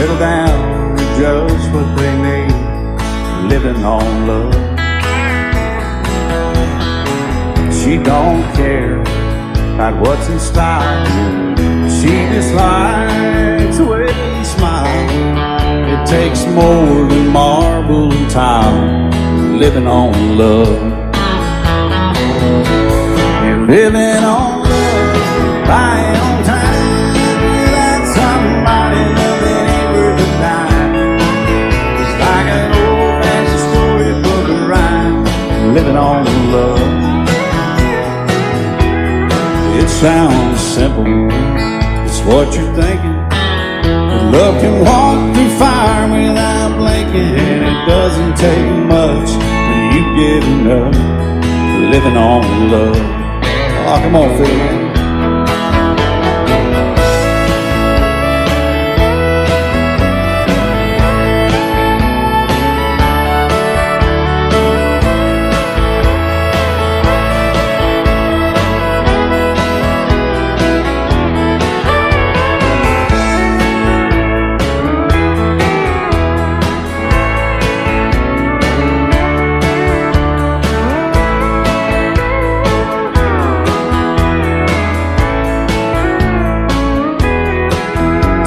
settle down to just what they need, living on love. She don't care about what's in style, she just likes the way you smile. It takes more than marble and tile, living on love. You're living on love, buying on time, without somebody loving ain't worth a dime. It's like an old-fashioned storybook of rhyme, living on love. It sounds simple, it's what you're thinking. But love can walk through fire without blinking. It doesn't take much when you get enough, living on love. Oh, come on, Phil, man.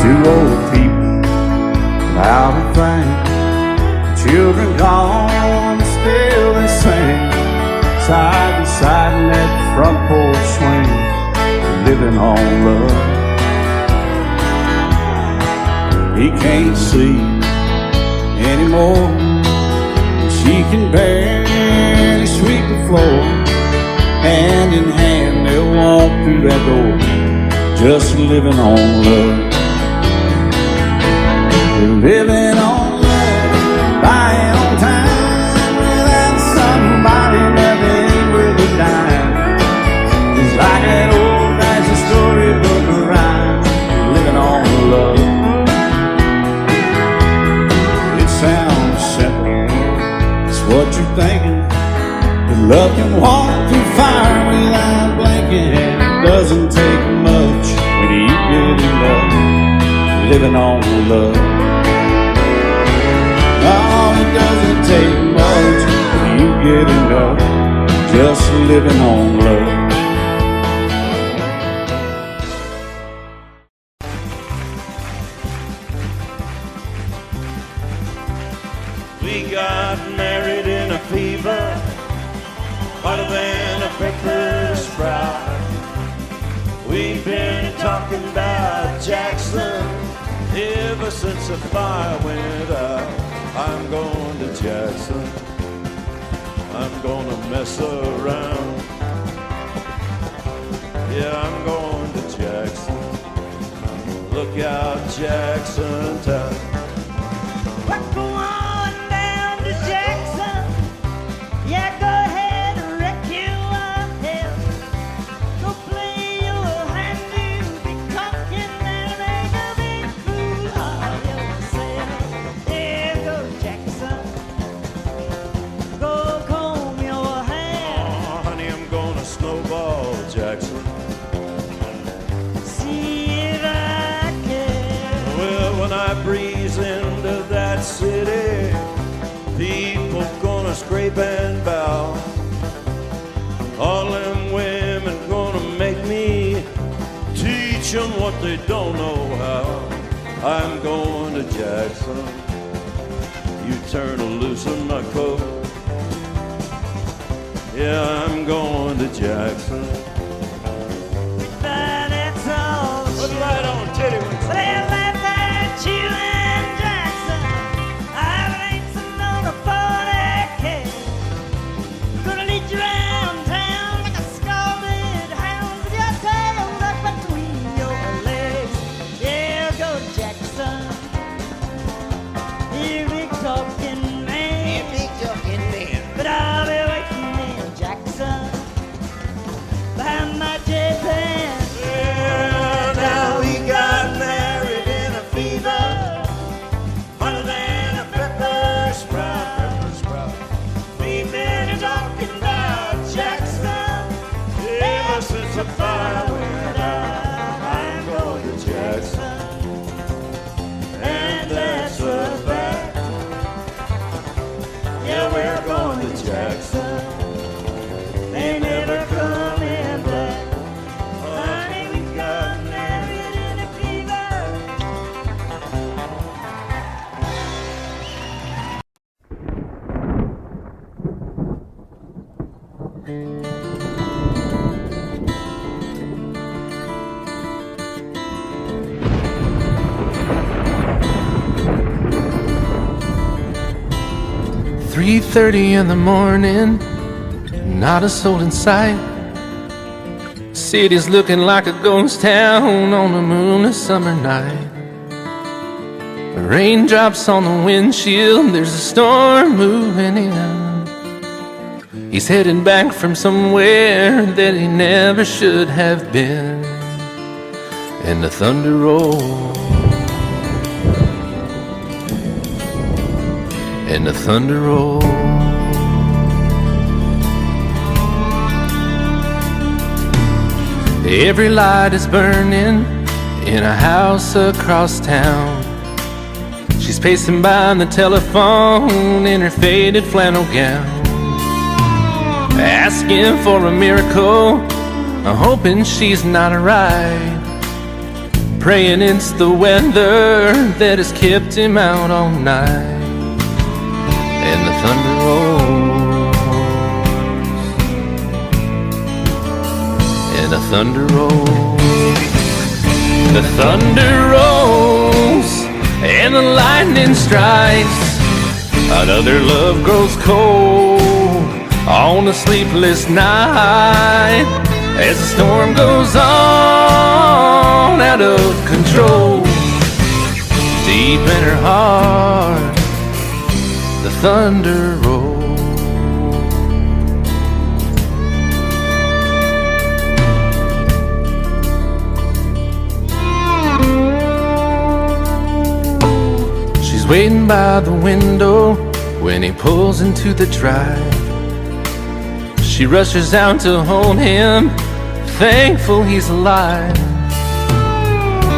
Two old people without a thing, children gone, still they sing, side by side in that front porch swing, living on love. He can't see anymore, she can barely sweep the floor. Hand in hand they'll walk through that door, just living on love. Living on love, buying on time, without somebody loving ain't worth a dime. It's like an old-fashioned storybook of rhyme, living on love. It sounds simple, it's what you're thinking. But love can walk through fire without blinking. It doesn't take much when you get enough, living on love. Oh, it doesn't take much when you get enough, just living on love. We got married in a fever, hotter than a pepper sprout. We've been talking about Jackson ever since the fire went out. I'm going to Jackson, I'm gonna mess around. Yeah, I'm going to Jackson, look out Jackson town. We're going down to Jackson, yeah, go ahead and wreck your head. Go play your hand, you be talking and make a big fool of yourself. Snowball Jackson, see if I can. well, when I breeze into that city, people gonna scrape and bow. All them women gonna make me teach them what they don't know how. I'm going to Jackson, you turn to loosen my coat. Yeah, I'm going to Jackson. But it's all Put it right on, Teddy. well, that's that you and Jackson. I ain't sitting on a 40K. Gonna lead you around town like a scalded hound with your tail tucked between your legs. Yeah, go Jackson. You big talking man. But I'll be waiting in Jackson behind my J-Pan. Yeah, now we got married in a fever, hotter than a pepper sprout. We've been talking about Jackson ever since the fire went out. I'm going to Jackson, and 3:30 in the morning, not a soul in sight. City's looking like a ghost town on a moonless summer night. Raindrops on the windshield, there's a storm moving in. He's heading back from somewhere that he never should have been. And the thunder rolls, and the thunder rolls. Every light is burning in a house across town. She's pacing by the telephone in her faded flannel gown, asking for a miracle, hoping she's not alright, praying it's the weather that has kept him out all night. And the thunder rolls, and the thunder rolls. The thunder rolls, and the lightning strikes. Another love grows cold on a sleepless night, as the storm goes on out of control. Deep in her heart, the thunder rolls. She's waiting by the window when he pulls into the drive. She rushes out to hold him, thankful he's alive.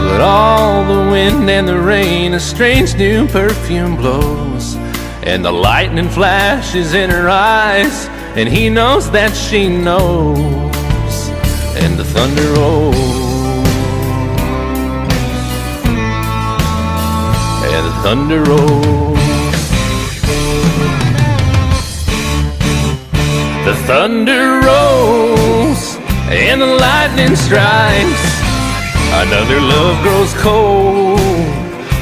But all the wind and the rain, a strange new perfume blows, and the lightning flashes in her eyes, and he knows that she knows. And the thunder rolls, and the thunder rolls. The thunder rolls, and the lightning strikes. Another love grows cold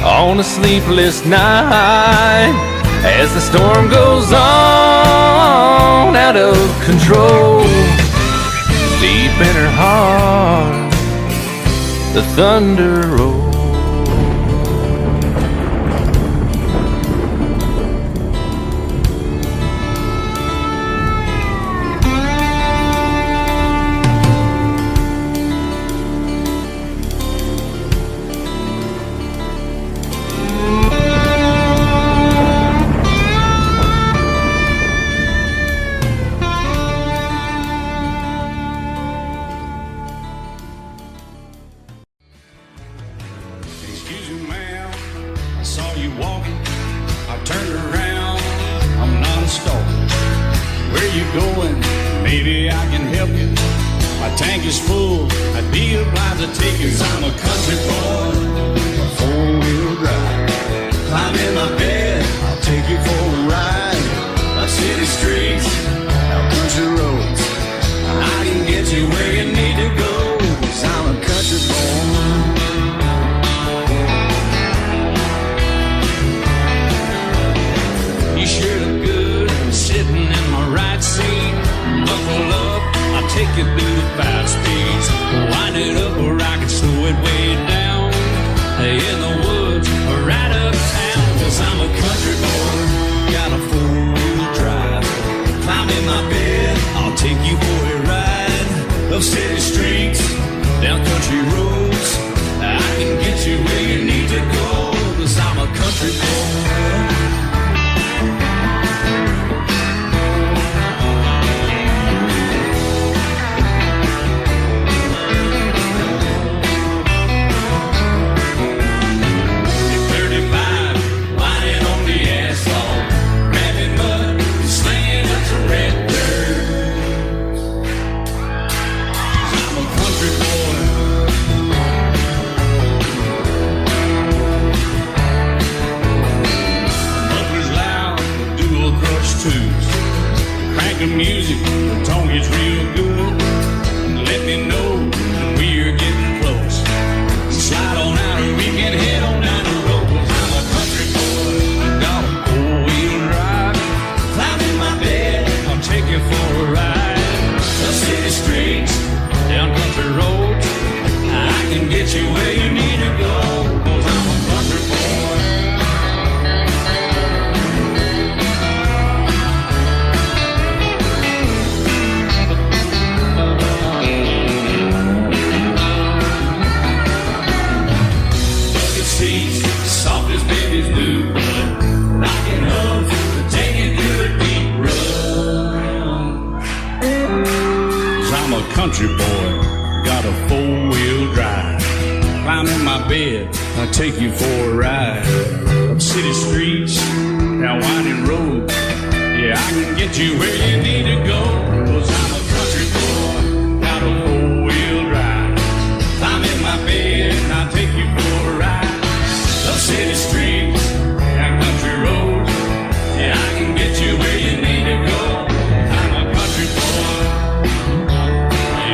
on a sleepless night, as the storm goes on out of control. Deep in her heart, the thunder rolls. Excuse me, ma'am, I saw you walking. I turned around, I'm not a stalker. Where you going? Maybe I can help you. My tank is full, I'd be obliged to take you. 'Cause I'm a country boy, a four-wheel drive. Climb in my bed, I'll take you for a ride. Up city streets, out country roads, I can get you where you need to go. 'Cause I'm a country boy. You sure look good sitting in my right seat. Buckle up, I'll take you through the 5 speeds. Wind it up where I can slow it way down. In the woods or right uptown. 'Cause I'm a country boy, got a 4-wheel drive. Climb in my bed, I'll take you for a ride. Up city streets, down country roads, I can get you where you need to go. 'Cause I'm a country boy. streets, down country roads. I can get you where you need to go, 'cause I'm a country boy. Bucket seats, soft as babies do, rocking hubs, taking good deep run. 'Cause I'm a country boy, got a 4-wheel drive. Climb in my bed, I'll take you for a ride. Up city streets, down winding roads. Yeah, I can get you where you need to go, 'cause I'm a country boy, got a 4-wheel drive. Climb in my bed and I'll take you for a ride. Up city streets, down country roads. Yeah, I can get you where you need to go. I'm a country boy.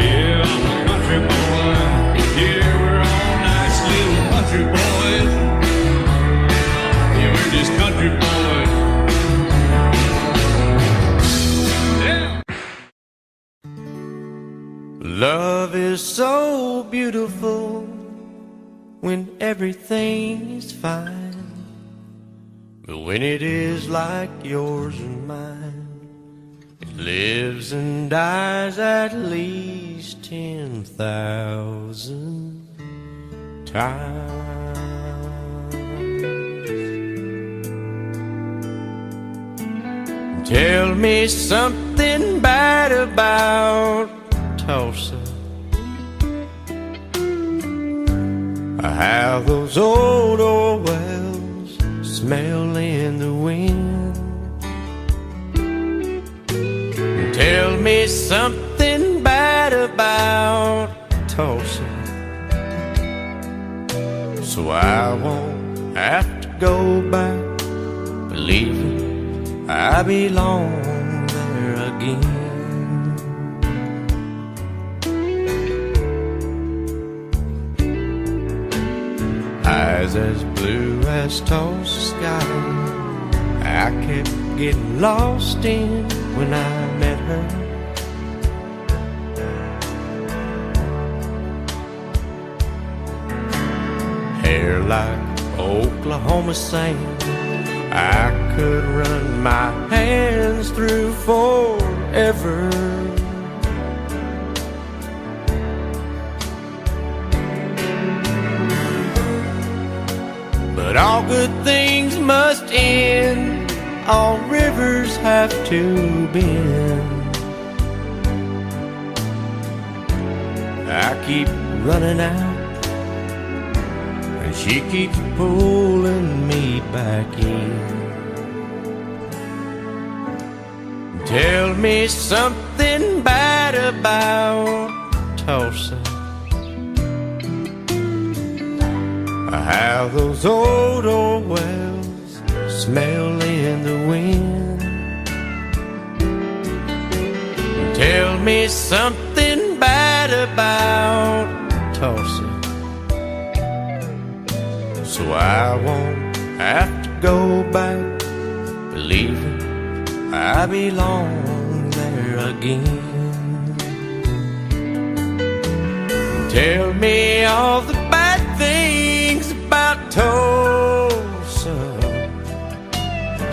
Yeah, I'm a country boy. Yeah, we're all nice little country boys. Yeah, we're just country boys. Yeah. Love is so beautiful when everything is fine, but when it is like yours and mine, it lives and dies at least 10,000 times. Tell me something bad about Tulsa. How those old wells smell in the wind. Tell me something bad about Tulsa, so I won't have to go back, believing I belong there again. Eyes as blue as Tulsa sky, I kept getting lost in when I met her. Hair like Oklahoma sand, I could run my hands through forever. But all good things must end, all rivers have to bend. I keep running out, and she keeps pulling me back in. Tell me something bad about Tulsa. How those old wells smell in the wind. Tell me something bad about Tulsa, so I won't have to go back, believing I belong there again. Tell me all the bad things about Tulsa,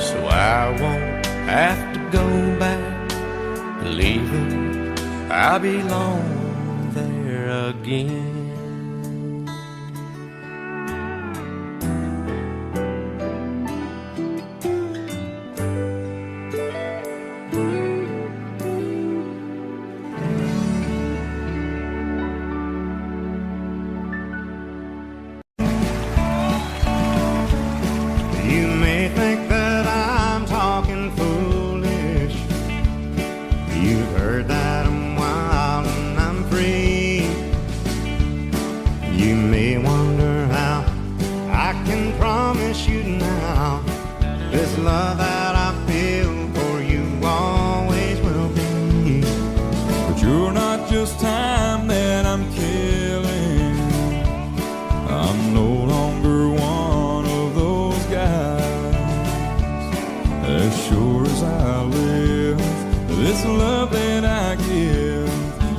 so I won't have to go back, believing I belong there again. You may think that I'm talking foolish. You've heard that I'm wild and I'm free. You may wonder how I can promise you now this love that I feel for you always will be. But you're not just time that I'm killing. I'm no longer one of those guys. As sure as I live, this love that I give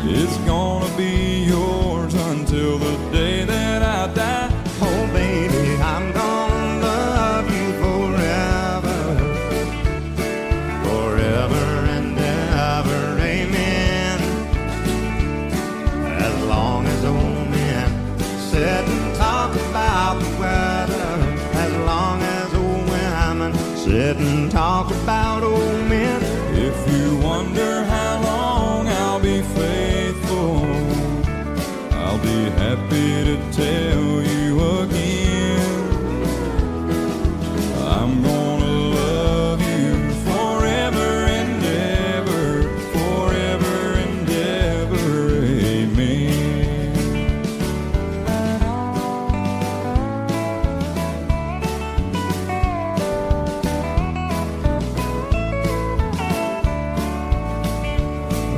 is gonna be yours until the day that I die. Oh baby, I'm gonna love you forever, forever and ever, amen. As long as old men sit and talk about the weather, as long as old women sit and talk about old men. If you wonder how long I'll be faithful, I'll be happy to tell you again. I'm gonna love you forever and ever, forever and ever, amen.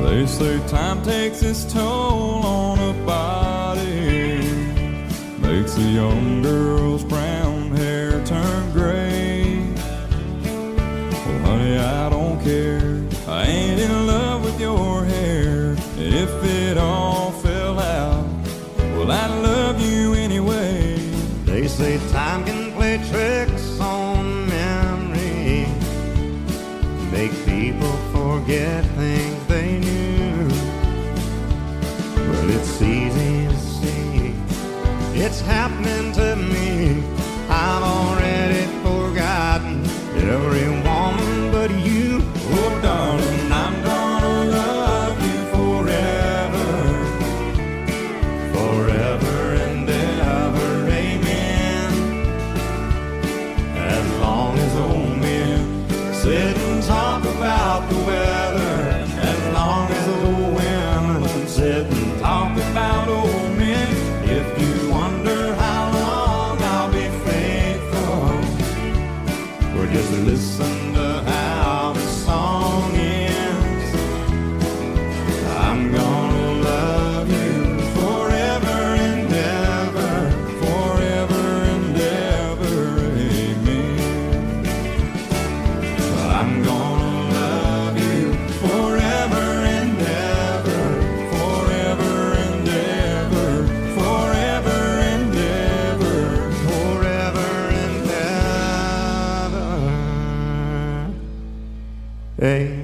They say time takes its toll on a body, makes a young girl's brown hair turn gray. Well, honey, I don't care. I ain't in love with your hair. If it all fell out, well, I love you anyway. They say time can play tricks on memory, make people forget things they knew. But it's easy to see, it's happening to me. I've already forgotten every woman but you. Oh darling, I'm gonna love you forever, forever and ever, amen. As long as old men sit and talk about the weather, as long as old women sit and talk about old men. If you wonder how long I'll be faithful, or just listen to how the song ends, I'm gonna love you forever and ever, forever and ever, amen. I'm gonna love you forever and ever, forever and ever, forever and ever, forever and ever, amen.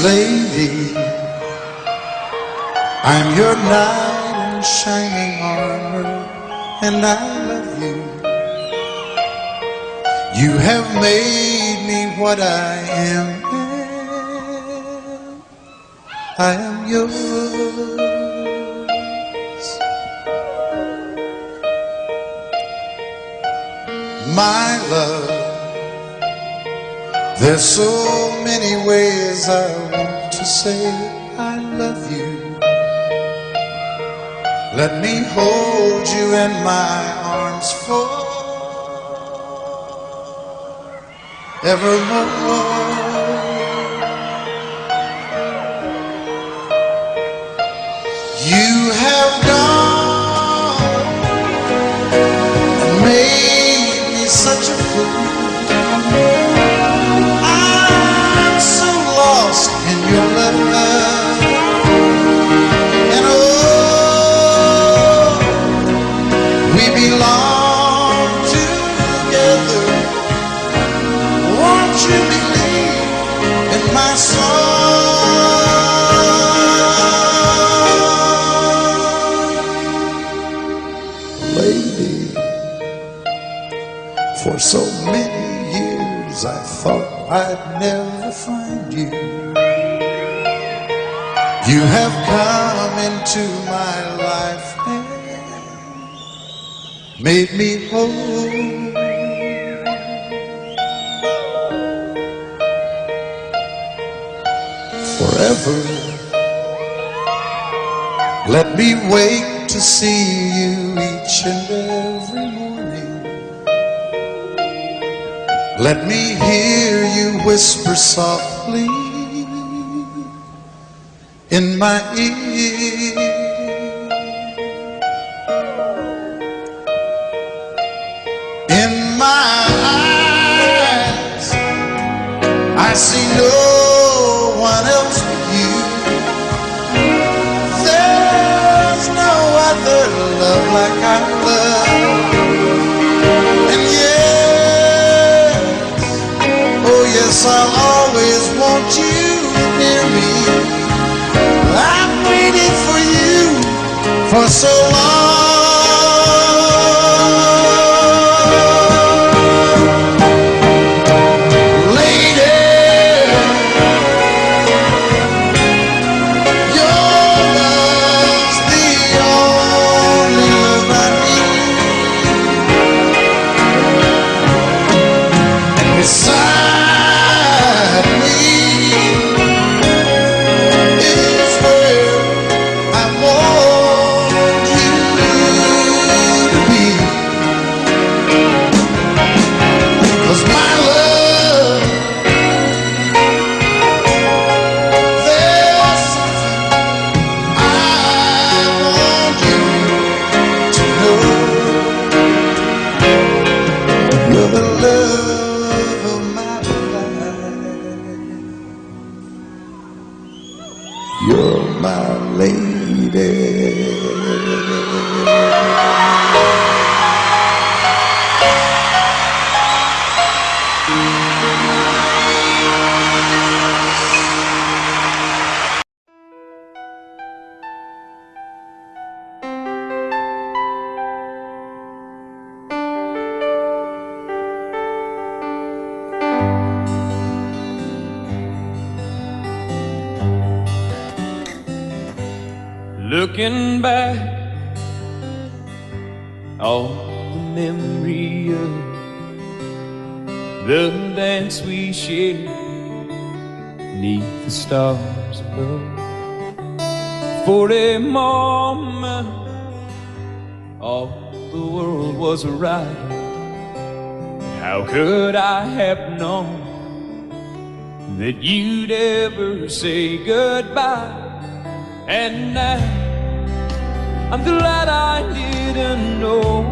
Lady, I'm your knight in shining armor, and I love you. You have made me what I am. I am yours. My love, there's so many ways I want to say I love you. Let me hold you in my arms forevermore. You have gone and made me such a fool. I'm so lost in your love, and oh, we belong together. Won't you believe in my song, lady? For so many years I thought I'd never find you. You have come into my life and made me whole. Forever, let me wake to see you each and every morning. Let me hear you whisper softly in my ear. my eyes, I see no one else but you. There's no other love like I love. And yes, oh yes, I'll always want you near me. I've waited for you for so long. Looking back, all the memory of the dance we shared neath the stars above. For a moment, all the world was right. How could I have known that you'd ever say goodbye? And now I'm glad I didn't know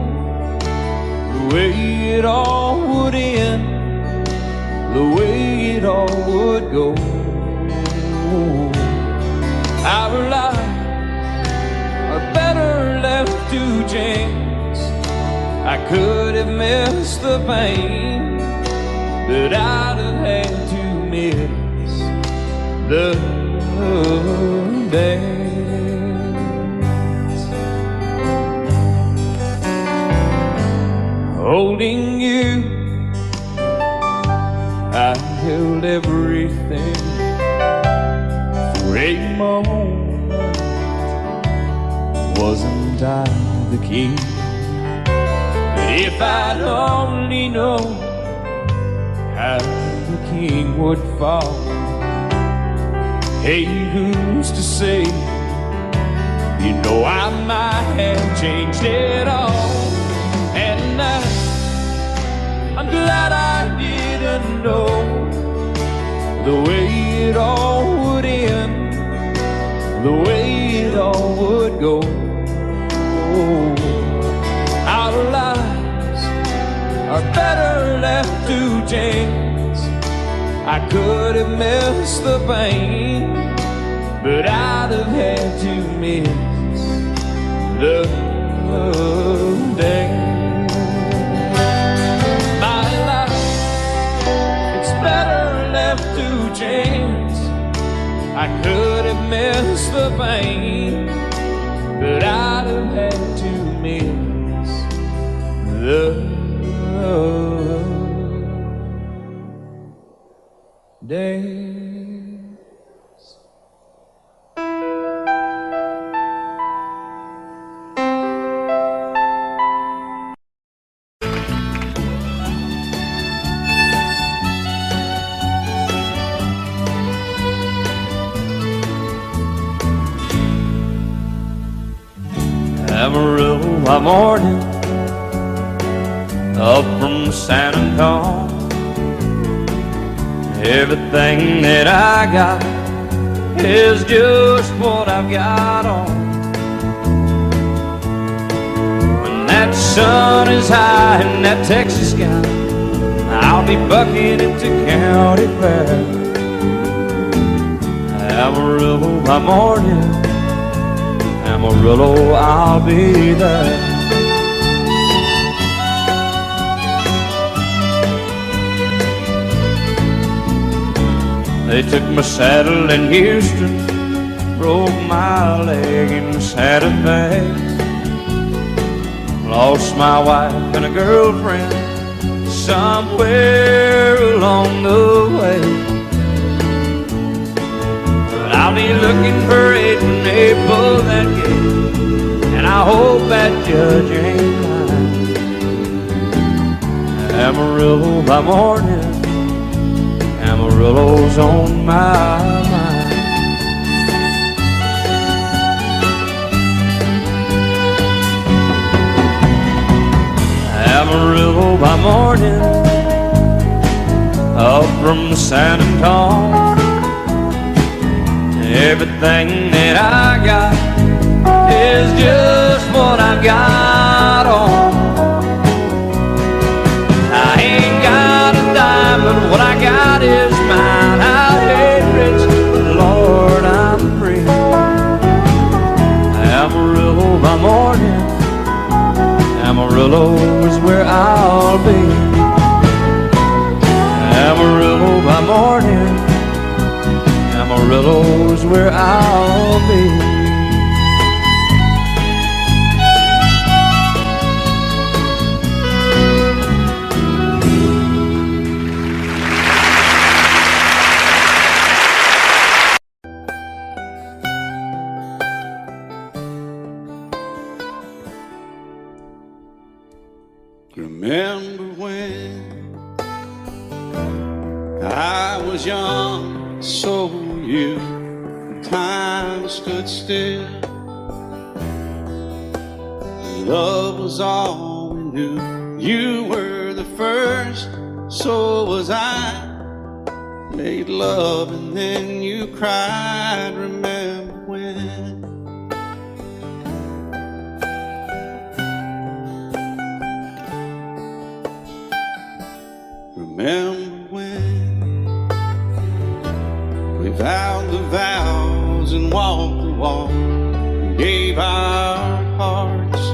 the way it all would end, the way it all would go. Our lives are better left to chance. I could have missed the pain, but I'd have had to miss the dance. Holding you, I held everything for a moment. Wasn't I the king? But if I'd only known how the king would fall. Hey, who's to say? You know I might have changed it all. And I'm glad I didn't know the way it all would end, the way it all would go. Our lives are better left to chance. I could have missed the pain, but I'd have had to miss the dance. My life, it's better left to chance. I could have missed the pain, but I'd have had to miss the dance. Amarillo morning, up from San Antonio. Everything that I got is just what I've got on. When that the sun is high in that Texas sky, I'll be bucking into county fair. Amarillo by morning, Amarillo, I'll be there. They took my saddle in Houston, broke my leg in Santa Fe, lost my wife and a girlfriend somewhere along the way. But I'll be looking for it when they pull that gate, and I hope that judge ain't lying. Amarillo by morning, Amarillo's on my mind. Amarillo by morning, up from the San Antonio. Everything that I got is just what I got on. I ain't got a dime, but what I got is mine. I ain't rich, but Lord, I'm free. Amarillo by morning, Amarillo is where I'll be. Amarillo by morning, Amarillo is where I'll be. Remember when I was young, so were you. Time stood still. Love was all we knew. You were the first, so was I. Made love and then you cried. Remember when? Remember when we vowed the vows and walked the walk, and gave our hearts,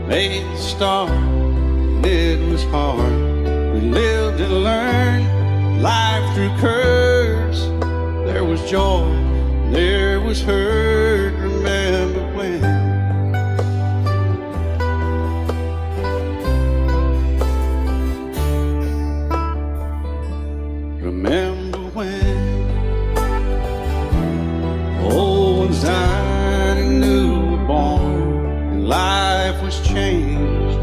made the start, and it was hard. We lived and learned life through curves. There was joy, there was hurt. Remember when? Remember when old ones died and new were born, and life was changed,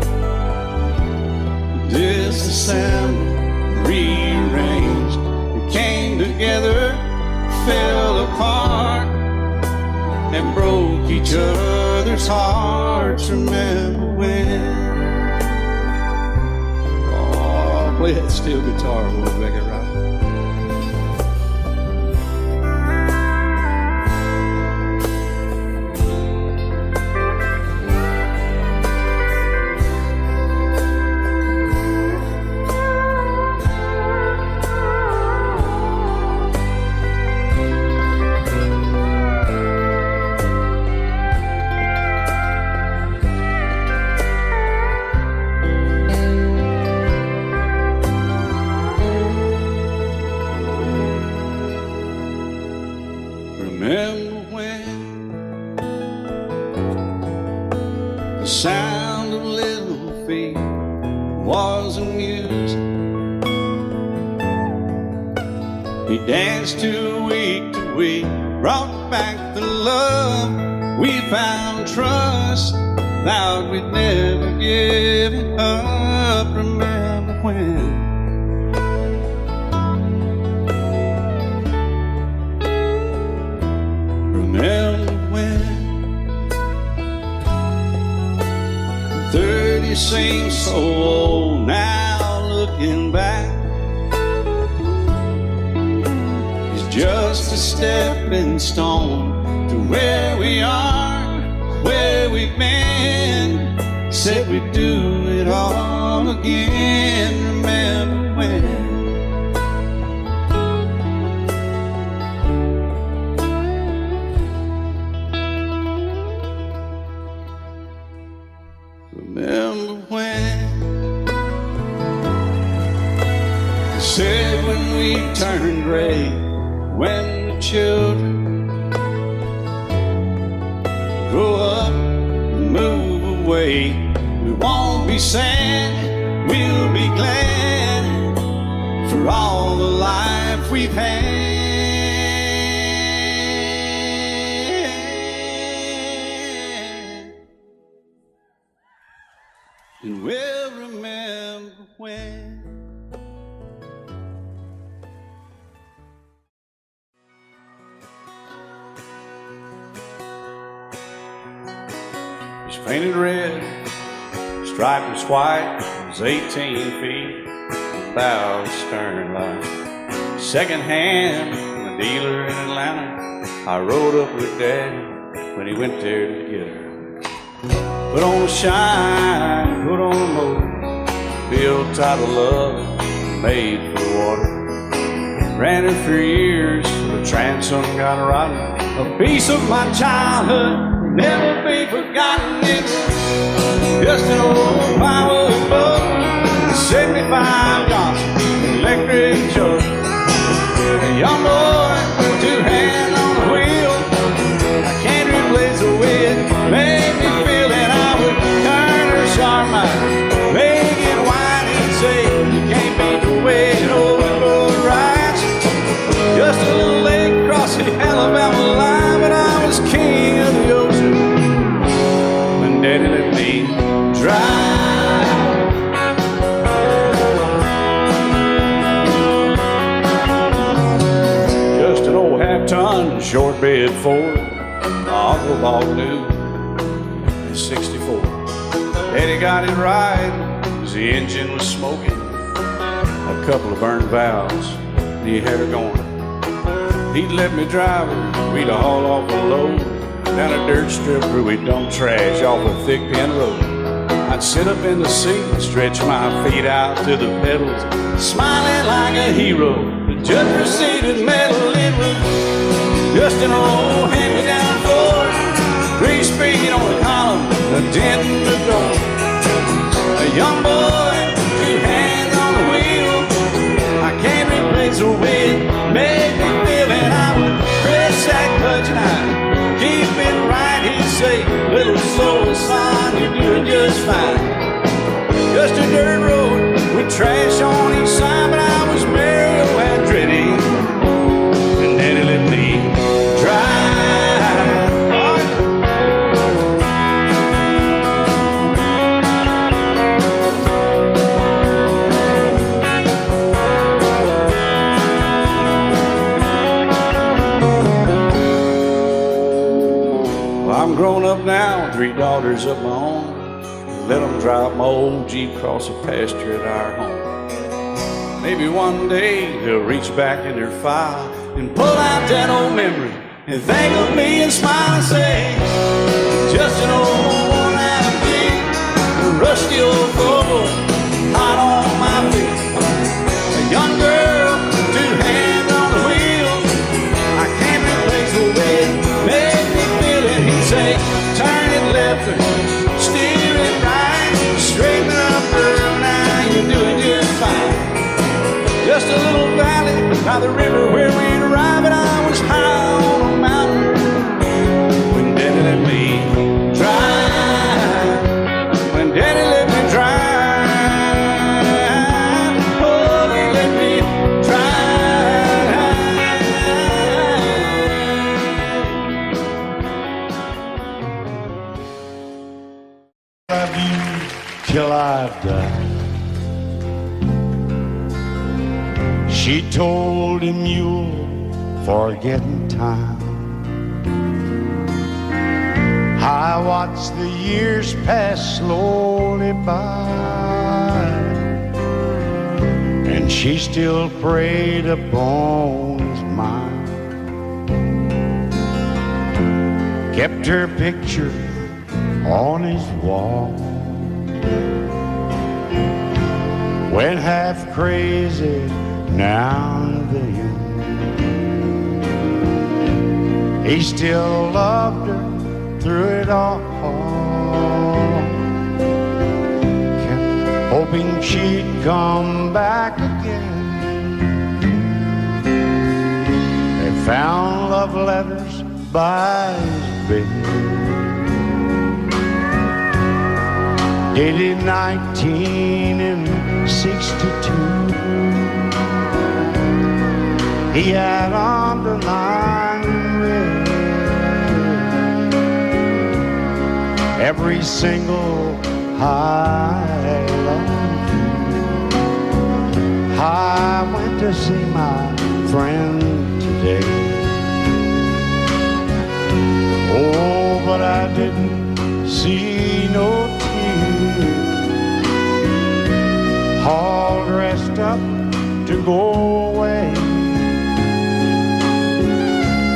disassembled, rearranged. We came together, fell apart, and broke each other's hearts. Remember when? Oh, play that steel guitar, we'll make it right. Remember when the sound of little feet was amused? We danced to week, brought back the love. We found trust, vowed we'd never give it up. Remember when? Remember when 30 seems so old now, looking back. It's just a stepping stone to where we are, where we've been. said we'd do it all again. Remember when? Remember when? They said when we turn gray, when the children grow up and move away, we won't be sad, we'll be glad for all the life we've had. And we'll remember when. It's painted red, striped was white, it was 18 feet, bow stern line. Second hand from a dealer in Atlanta, I rode up with Daddy when he went there to get her. Put on a shine, put on a motor, built out of love, made for the water. Ran her for years, the transom got rotten. A piece of my childhood, never be forgotten. It's just an old plywood boat, 75 Johnson, electric choke. A young boy, two hands on the wheel. I can't replace the wind, made me feel that I would turn her sharp mind, make it wide and say, you can't beat the way an old boat rides. Just a little lake crossing the Alabama line, but I was king of the ocean when Daddy let me drive. Just an old half-ton short bed Ford, my uncle bought new in '64. Daddy got it right, 'cause the engine was smoking, a couple of burned valves, and he had her going. He'd let me drive her, we'd haul off a load down a dirt strip where we'd dump trash off a thick pin road. I'd sit up in the seat and stretch my feet out to the pedals, smiling like a hero. The judge proceeded metal, it was just an old hand-me-down Ford, 3-speed on the column, a dent in the door. A young boy, two hands on the wheel, I can't replace the wind, made me feel that I would press that clutch and I'd keep it right. He'd say, little slower, son, you're doing just fine. Just a dirt road with trash on each side, but I was Mario Andretti, and Daddy let me drive. I'm grown up now, 3 daughters of my own. Let them drive my old Jeep across the pasture at our home. Maybe one day they'll reach back in their file and pull out that old memory and think of me and smile and say, just an old worn-out Jeep, a rusty old Volvo, hot on my feet. A young girl, 2 hands on the wheel, I can't replace the wind, make me feel it. He'd say, turn it left or steer it right, straighten up girl, now you're doing just fine. Just a little valley by the river where we'd arrive, and I was high on a mountain when Daddy let me drive. When Daddy let me drive, oh, he let me Love you till I've died. She told him you'll forget in time. I watched the years pass slowly by, and she still preyed upon his mind. Kept her picture on his wall, Went half crazy now and then. He still loved her through it all. Kept hoping she'd come back again. They found love letters by his bed, dated 1962. He had underlined red every single I love you. I went to see my friend today. Oh, but I didn't see no tears, all dressed up to go away.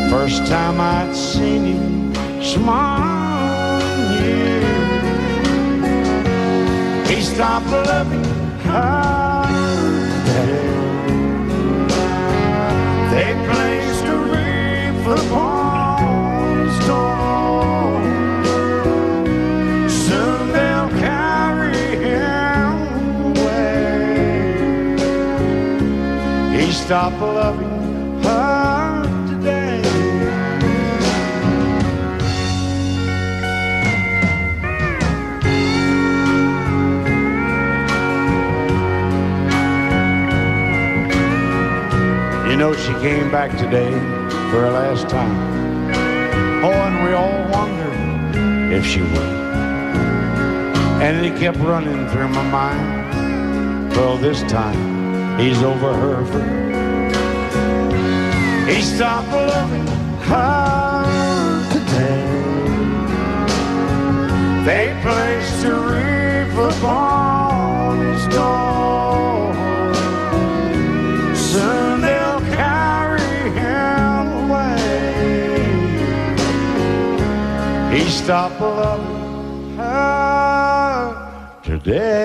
First time I'd seen him smile in years. He stopped loving her today. They placed a wreath upon his door. Soon they'll carry him away. He stopped loving her today. You know, she came back today for her last time. Oh, and we all wondered if she would. And it kept running through my mind. Well, this time he's over her for good. He stopped loving her today. They placed a wreath upon his door. Soon they'll carry him away. He stopped loving her today.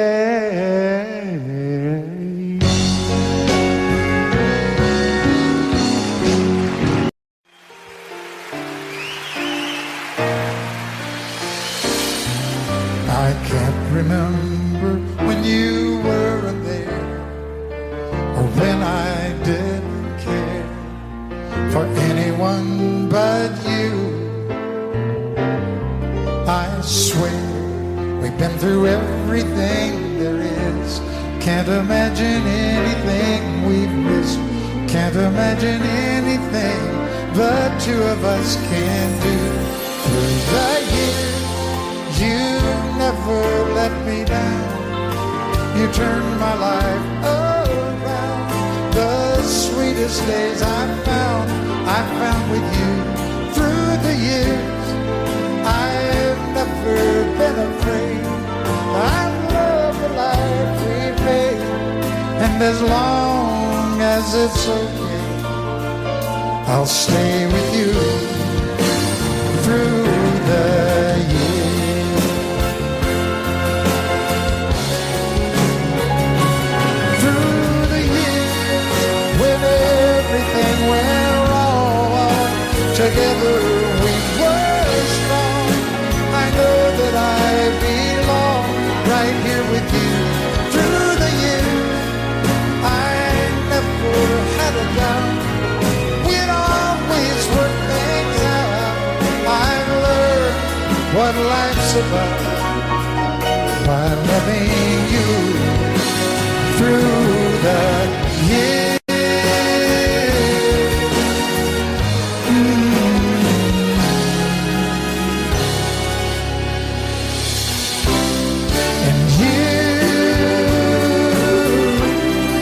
I can't remember when you weren't there, or when I didn't care for anyone but you. I swear we've been through everything there is. Can't imagine anything we've missed. Can't imagine anything the two of us can do. Through the years, you never let me down. You turned my life around. The sweetest days I found with you. Through the years, I've never been afraid. I love the life we've made, and as long as it's okay, I'll stay with you through the years. Through the years, when everything went wrong, together we were strong. I know that I belong right here with you. Through the years, I never had a doubt. We'd always work things out. I've learned what life's about by loving you through the years. And you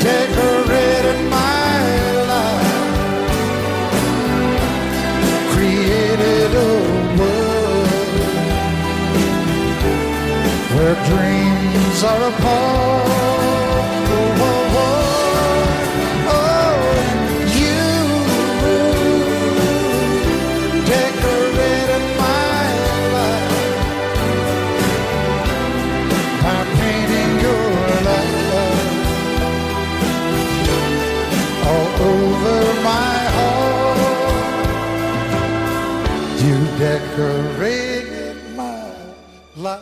decorated my life, created a world where dreams are apart. Oh, oh, oh, oh, you decorated my life by decorated my life.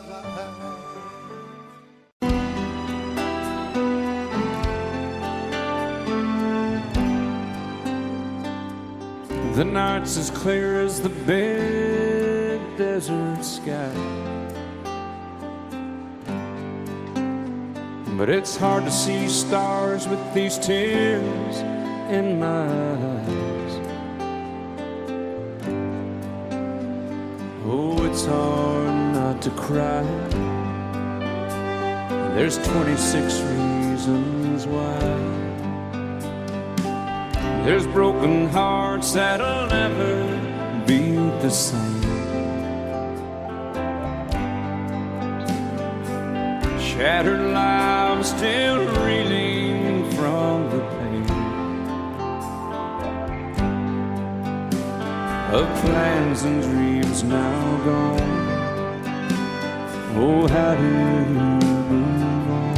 The night's as clear as the big desert sky, but it's hard to see stars with these tears in my eyes. Oh, it's hard not to cry. There's 26 reasons why. There's broken hearts that'll never be the same. Shattered lives still reeling from the pain of plans and dreams now gone. Oh, how do you move on?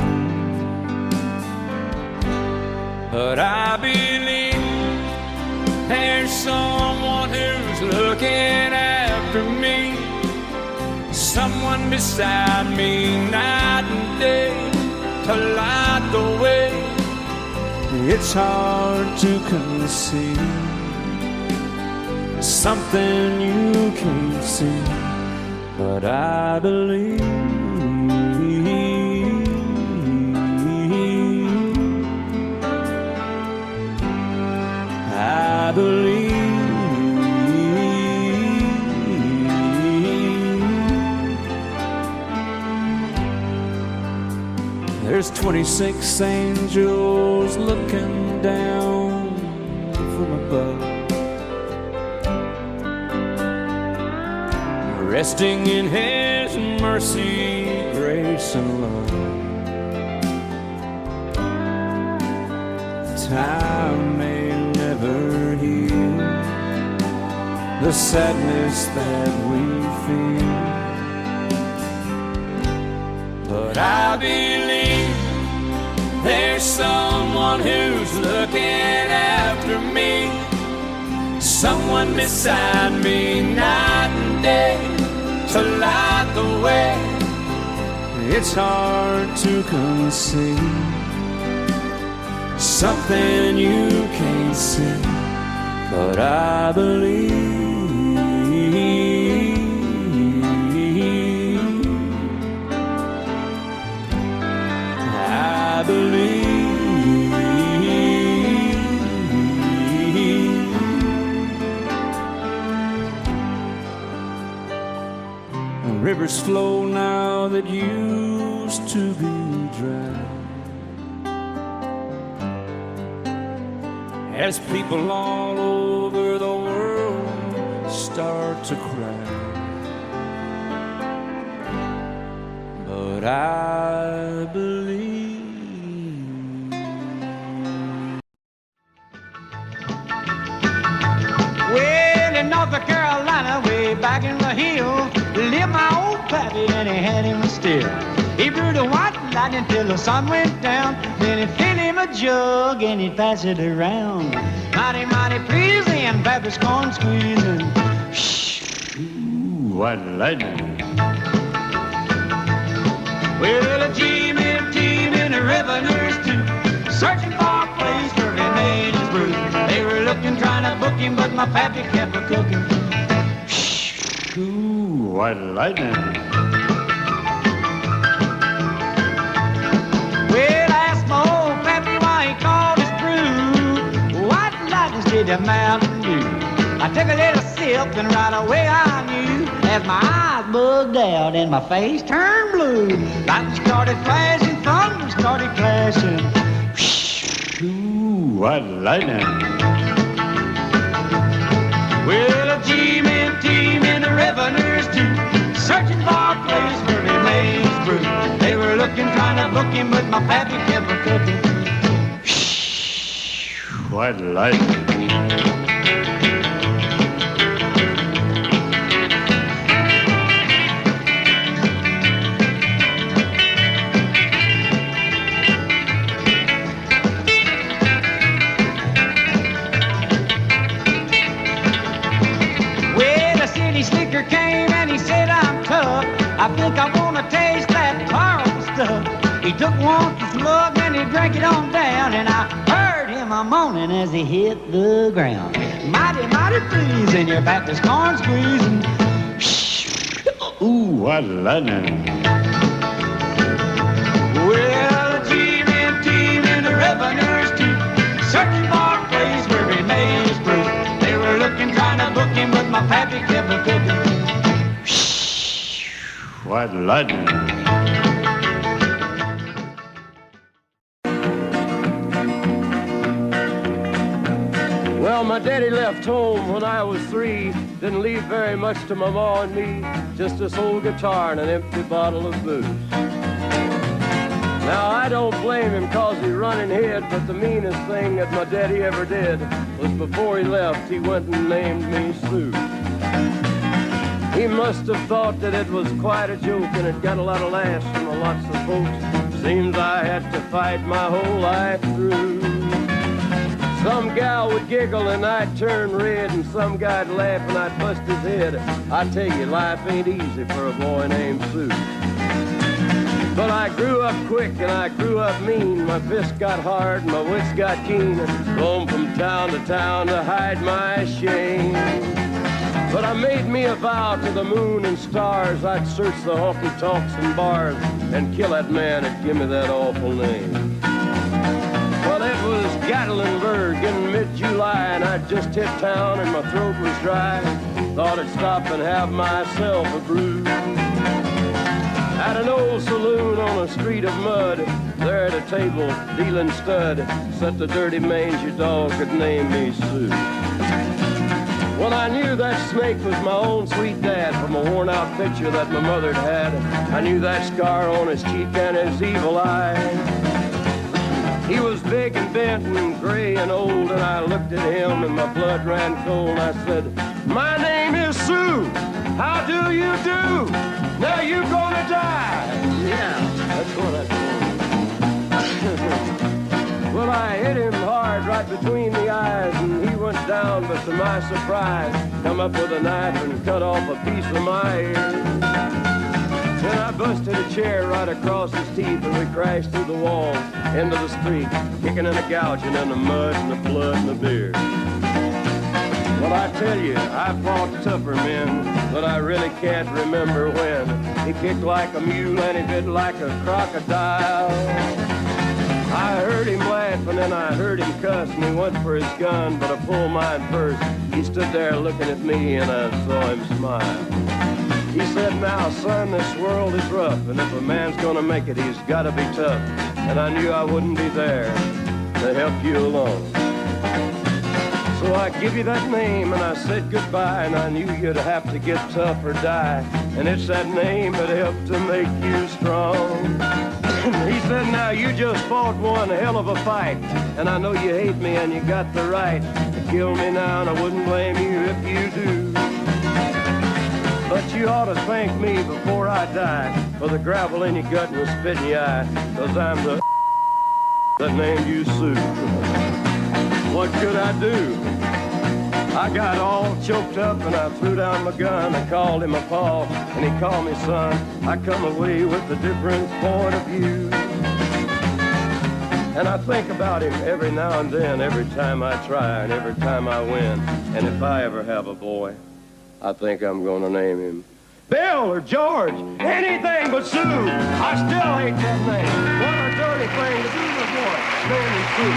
But I believe there's someone who's looking after me, someone beside me night and day to light the way. It's hard to conceive something you can't see, but I believe. I believe. There's 26 angels looking down from above, resting in His mercy, grace, and love. Time may never heal the sadness that we feel, but I believe there's someone who's looking after me, someone beside me night and day to light the way. It's hard to conceive something you can't see, but I believe. I believe. Rivers flow now that used to be dry, as people all over the world start to cry. But I believe. Well, in North Carolina, way back in the hill, lived my old pappy, and he had him still. He brewed a white lightning till the sun went down. Then he'd fill him a jug and he'd pass it around. Mighty, mighty pleasing, pappy's corn squeezing. Shh, ooh, white lightning. Well, a team and a revenues too, searching for a place where he made his brew. They were looking, trying to book him, but my pappy kept a cooking. Shh, ooh, white lightning. Well, I asked my old pappy why he called his brew white lightning instead of Mountain Dew. I took a little sip and right away I knew, as my eyes bugged out and my face turned blue. Lightning started flashing, thunder started clashing. Ooh, white lightning. Well, a team and the revenues too, searching for a place where they made his brew. They were looking, trying to book him, but my pappy kept a cooking. White lightning. Slicker came I think I wanna taste that terrible stuff. He took one slug and he drank it on down, and I heard him a moaning as he hit the ground. Mighty, mighty freezing, your Baptist corn squeezing. Ooh, what lightning. Well, Jim and Tim and the revenues too, searching for a place where he made his proof. They were looking, trying to book him, but my pappy kept a cooking. What lightning. Well, my daddy left home when I was 3. Didn't leave very much to my ma and me. Just this old guitar and an empty bottle of booze. Now, I don't blame him 'cause he run and hid, but the meanest thing that my daddy ever did was before he left, he went and named me Sue. He must have thought that it was quite a joke, and it got a lot of laughs from lots of folks. Seems I had to fight my whole life through. Some gal would giggle and I'd turn red, and some guy'd laugh and I'd bust his head. I tell you, life ain't easy for a boy named Sue. But I grew up quick and I grew up mean. My fists got hard and my wits got keen. Roamed from town to town to hide my shame. But I made me a vow to the moon and stars, I'd search the honky-tonks and bars and kill that man that give me that awful name. Well, it was Gatlinburg in mid-July, and I'd just hit town and my throat was dry. Thought I'd stop and have myself a brew. At an old saloon on a street of mud, there at a table, dealing stud, sat the dirty mangy dog that named me Sue. Well, I knew that snake was my own sweet dad from a worn-out picture that my mother'd had. I knew that scar on his cheek and his evil eye. He was big and bent and gray and old, and I looked at him and my blood ran cold. And I said, "My name is Sue. How do you do? Now you gonna die." Yeah, that's what I told him. Well, I hit him hard right between the eyes, and he went down, but to my surprise, come up with a knife and cut off a piece of my ear. Then I busted a chair right across his teeth, and we crashed through the wall into the street, kicking and a gouging in the mud and the blood and the beer. Well, I tell you, I fought tougher men, but I really can't remember when. He kicked like a mule and he bit like a crocodile. I heard him laugh and then I heard him cuss, and he went for his gun, but I pulled mine first. He stood there looking at me and I saw him smile. He said, "Now, son, this world is rough, and if a man's gonna make it, he's gotta be tough." And I knew I wouldn't be there to help you along. So I give you that name and I said goodbye, and I knew you'd have to get tough or die. And it's that name that helped to make you strong. He said, "Now you just fought one hell of a fight, and I know you hate me and you got the right to kill me now, and I wouldn't blame you if you do. But you ought to thank me before I die for the gravel in your gut and the spit in your eye, 'cause I'm the that named you Sue." What could I do? I got all choked up and I threw down my gun. I called him a paw and he called me son. I come away with a different point of view. And I think about him every now and then, every time I try and every time I win. And if I ever have a boy, I think I'm gonna name him Bill or George, anything but Sue. I still hate that name. What a dirty thing to do to a boy. Name him Sue.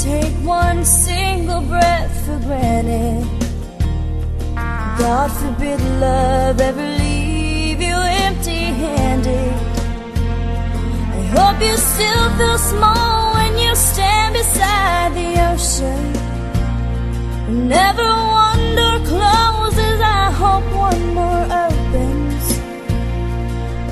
Take one single breath for granted. God forbid love ever leave you empty-handed. I Hope you still feel small when you stand beside the ocean. Never one door closes, I hope one more opens.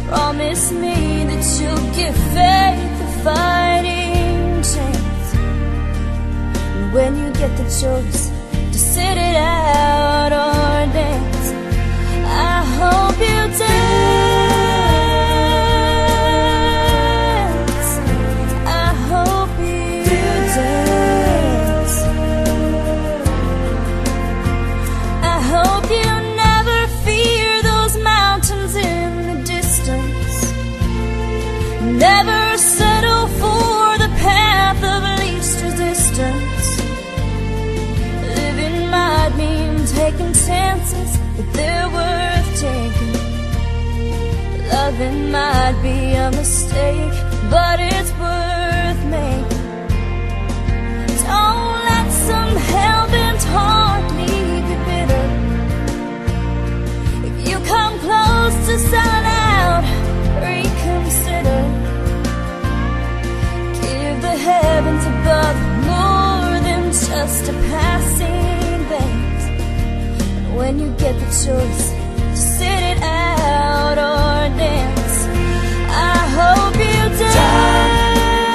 Promise me that you'll give faith a fighting chance. And when you get the choice to sit it out or dance, I hope you dance. I hope you dance. I hope you never fear those mountains in the distance. Never settle for the path of least resistance. Living might mean taking chances, but they're worth taking. Loving might be a mistake, but it's worth making. Don't let some hell-bent heart leave you bitter. If you come close to selling out, reconsider. Give the heavens above more than just a passing glance. And when you get the choice to sit it out or dance, I hope you dance. Time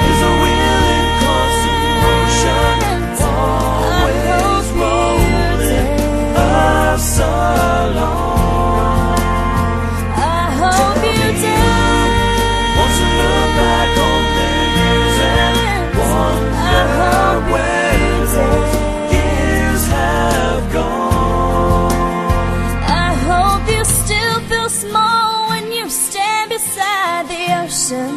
is a willing constant motion, always rolling us along. I hope you dance. Once you look back on the years and wonder where those years have gone. I hope you still feel small when you stand beside the ocean.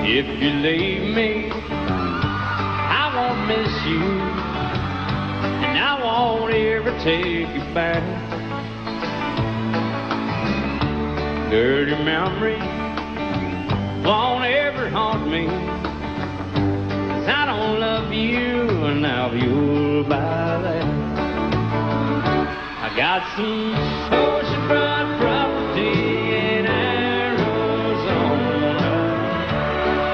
If you leave me, I won't miss you, and I won't ever take you back. Dirty memory won't ever haunt me, 'cause I don't love you, and now you'll buy that. I got some oceanfront property in Arizona.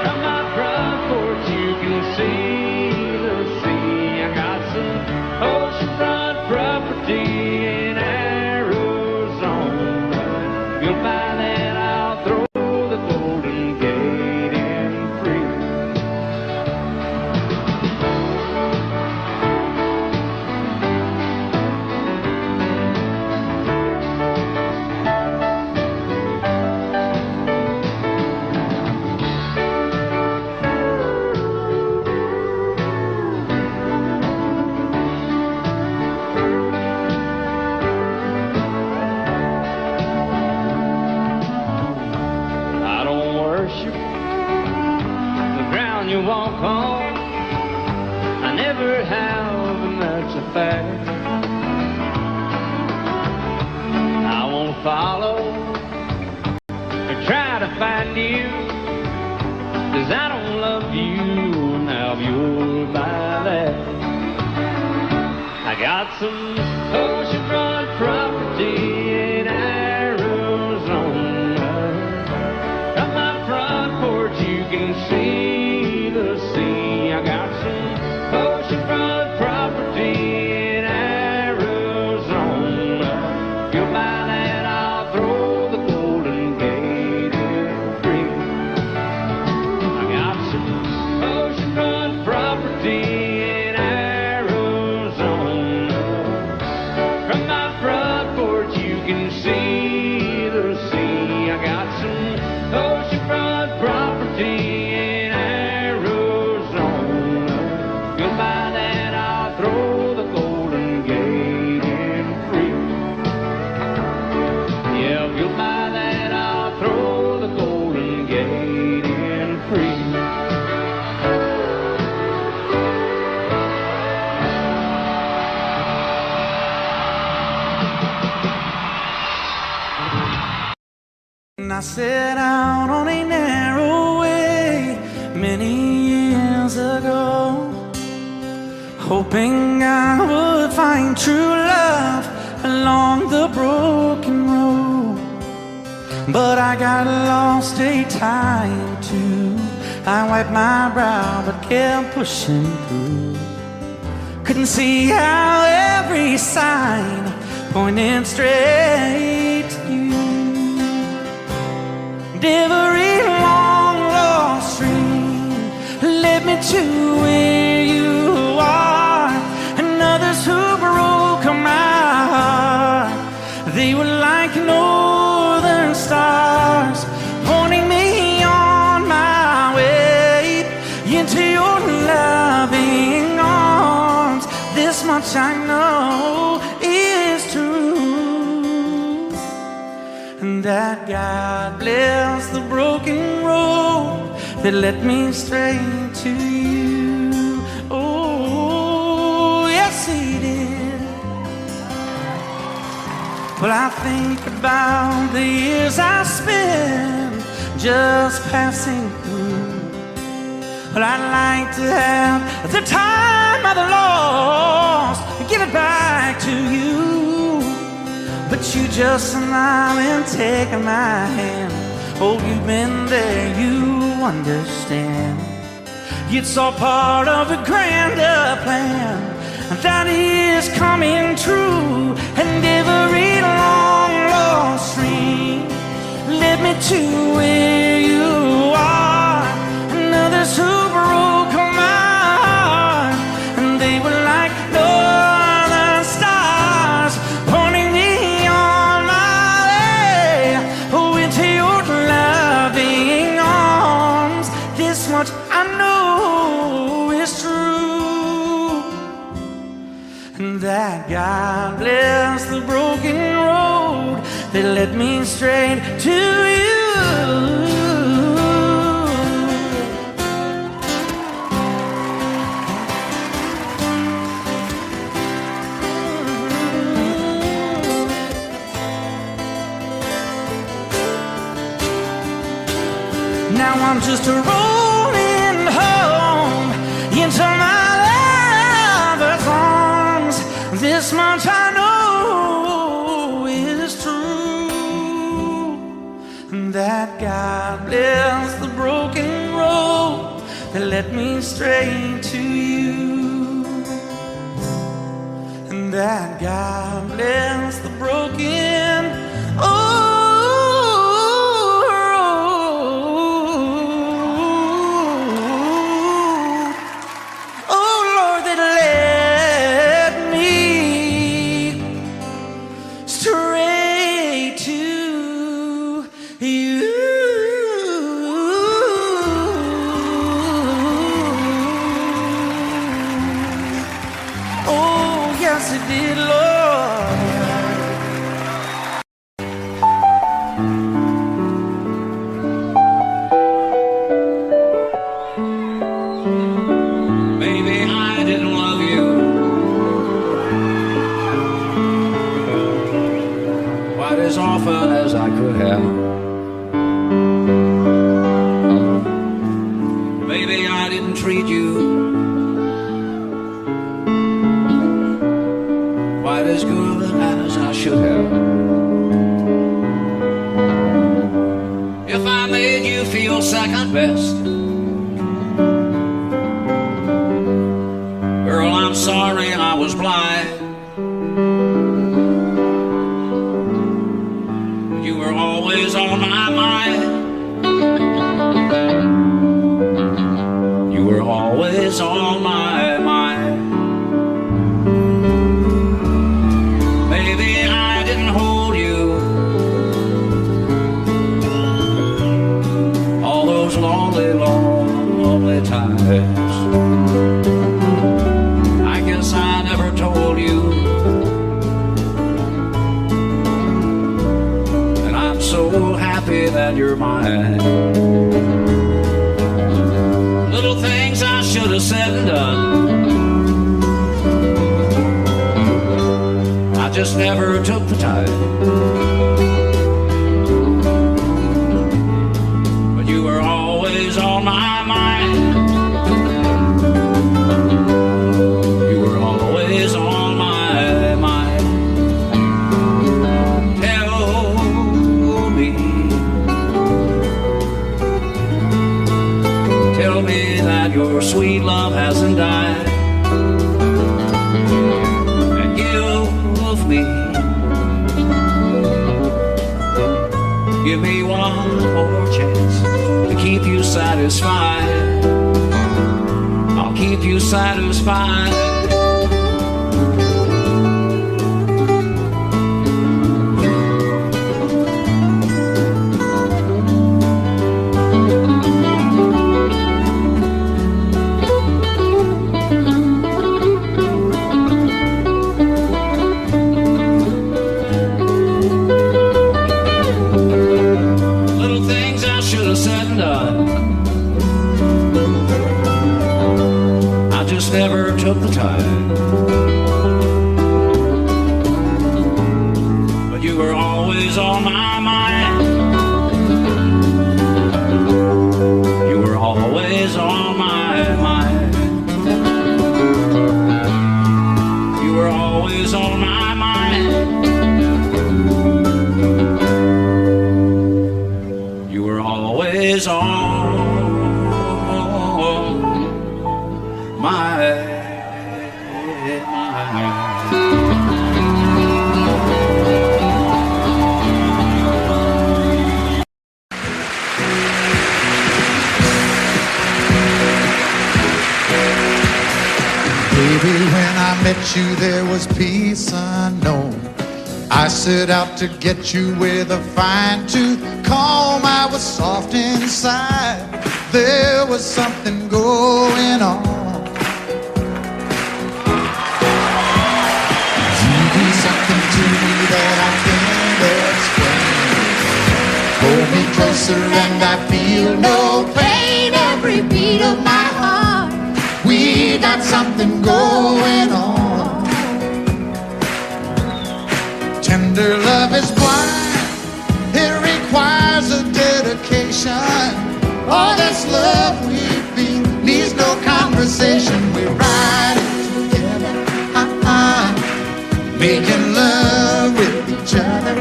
From my front porch you can see the sea. I got some oceanfront property in Arizona. You'll buy that, I'll throw the Golden Gate in free. I don't worship the ground you walk on. I never have, and that's a fact. I won't follow or try to find you, 'cause I don't love you, now you'll buy that. I got some oceanfront property in Arizona. From my front porch you can see the sea. I got some oceanfront property in Arizona. You'll buy that, I'll throw the Golden Gate in free. I got some oceanfront property in Arizona. From my front porch you can see the sea. I got some oceanfront property in Arizona. You'll buy that, I'll throw the Golden Gate in free. Yeah, you'll buy that, I'll throw the Golden Gate in free. And I set out on a narrow way many years ago, hoping I would find true love along the broken road. But I got lost a time too. I wiped my brow but kept pushing through. Couldn't see how every sign pointed straight to you. Every long lost stream led me to where you are, and others who broke my heart, they were like northern stars, pointing me on my way into your loving arms. This much I know is true, and that God bless the broken road that led me straight to you. Oh, yes, He did. Well, I think about the years I spent just passing through. Well, I'd like to have the time I've lost, give it back to you. But you just smile and take my hand. Oh, you've been there, you understand. It's all part of a grander plan that is coming true. And every long lost stream led me to where you are, and others who broke my heart, and they were like northern stars, pointing me on my way, oh, into your loving arms. This much I know is true, and that God bless the broken road that led me straight to you. Now I'm just rolling home into my lover's arms. This much I know is true, and that God bless the broken road that led me straight to you, and that God bless the broken road. As often as I could have. Maybe I didn't treat you quite as good as I should have. If I made you feel second best, girl, I'm sorry I was blind. You were always on my mind. You were always on my mind. Maybe I didn't hold you all those lonely, lonely times. I guess I never told you. So happy that you're mine. Little things I should have said and done, I just never took the time. on my mind. You were always on my mind. Tell me that your sweet love hasn't died. And give me one more chance to keep you satisfied. I'll keep you satisfied. Never took the time, but you were always on my mind. You were always on my mind. You were always on my mind. You were always on Baby, when I met you, there was peace unknown. I set out to get you with a fine-tooth comb. I was soft inside. There was something going on. You do something to me that I can't explain. Hold me closer and I feel no pain. Every beat of my heart, we got something going on. Tender love is blind. It requires a dedication. All this love we feel needs no conversation. We ride it together, making love with each other,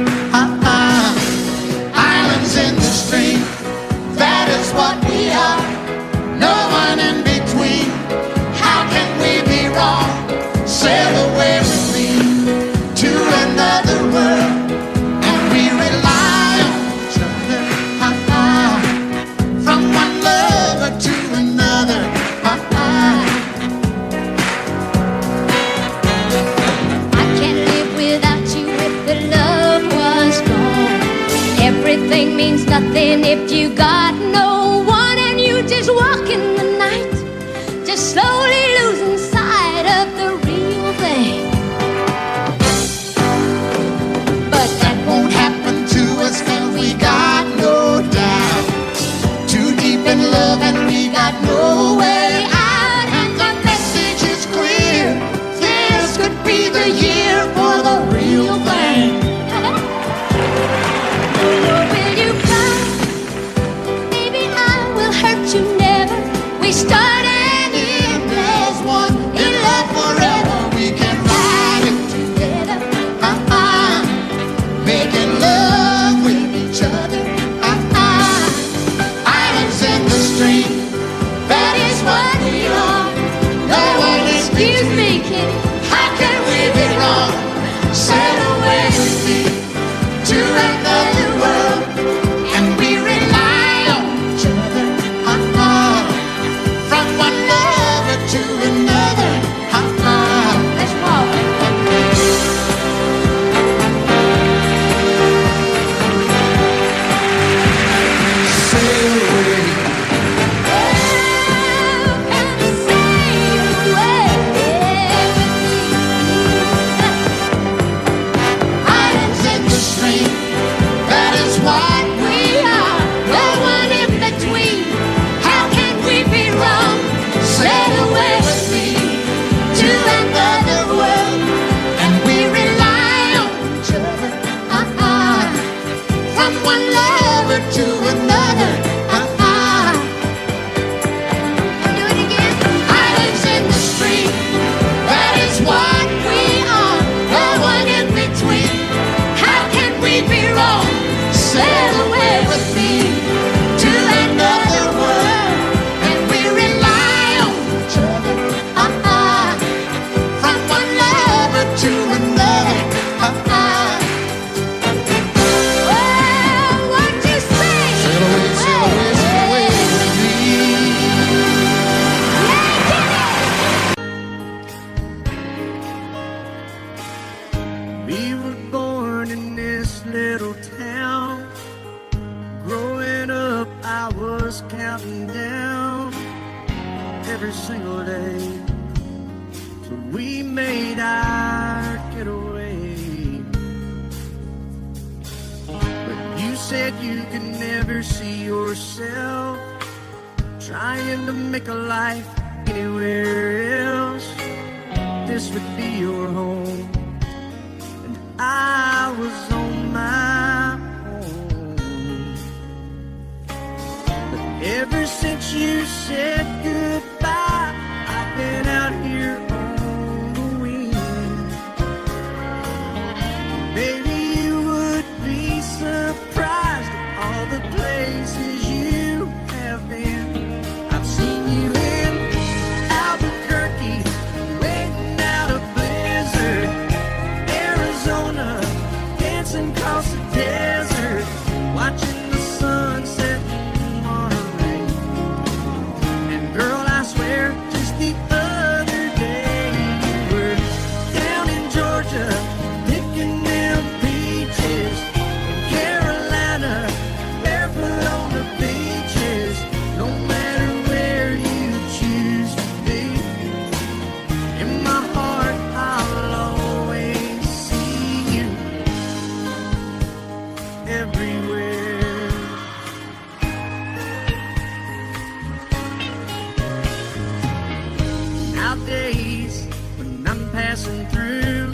Islands in the stream, that is what we are. No one in between. How can we be wrong? Sail away with me to another world, and we rely on each other, from one lover to another. I can't live without you if the love was gone. Everything means nothing if you got no one, and you just walk in the night, just slowly losing sight of the real thing. But that won't happen to us, and we got no doubt. Too deep in love and we got no way out. And the message is clear. This could be the year for the real thing. Will you cry? Baby, I will hurt you never. We start and end as one. In love forever, we can ride it together, making love with each other, islands in the stream, that is what and down every single day till we made our getaway. But you said you could never see yourself trying to make a life anywhere else. This would be your home, and I was on my own. But ever since you said goodbye, I've been out here on the wing. Maybe you would be surprised at all the places you have been. I've seen you in Albuquerque, waiting out a blizzard, Arizona, dancing across the desert, watching the sunset in Monterey. And girl, I swear, just the other day you were down in Georgia, picking them peaches, in Carolina, barefoot on the beaches. No matter where you choose to be, in my heart I'll always see you everywhere. Nowadays, when I'm passing through,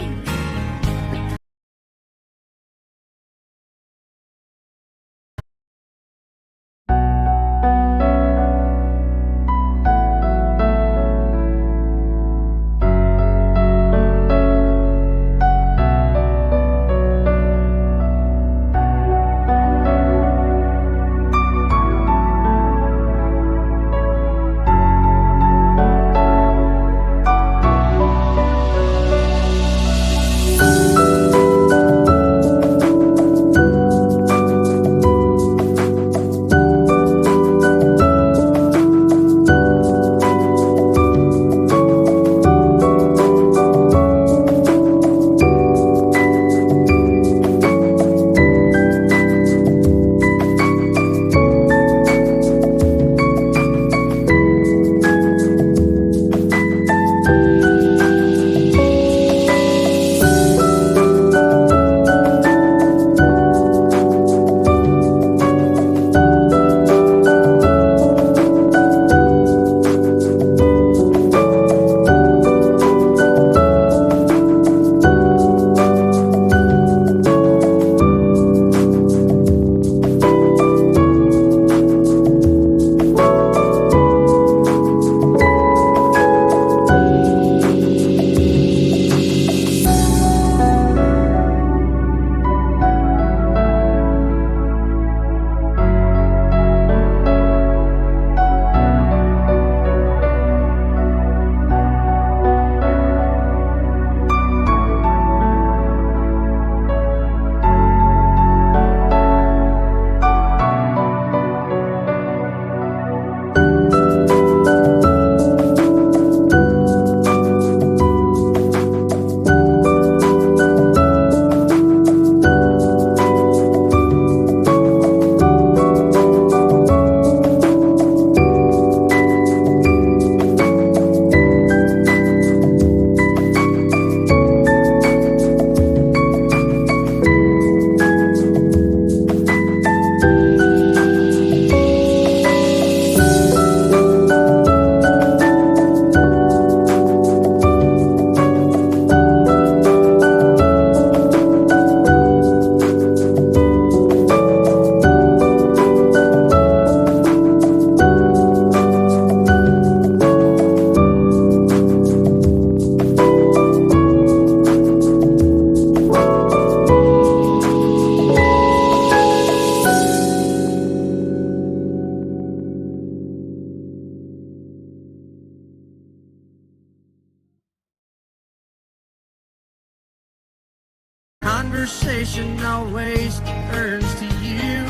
conversation always turns to you.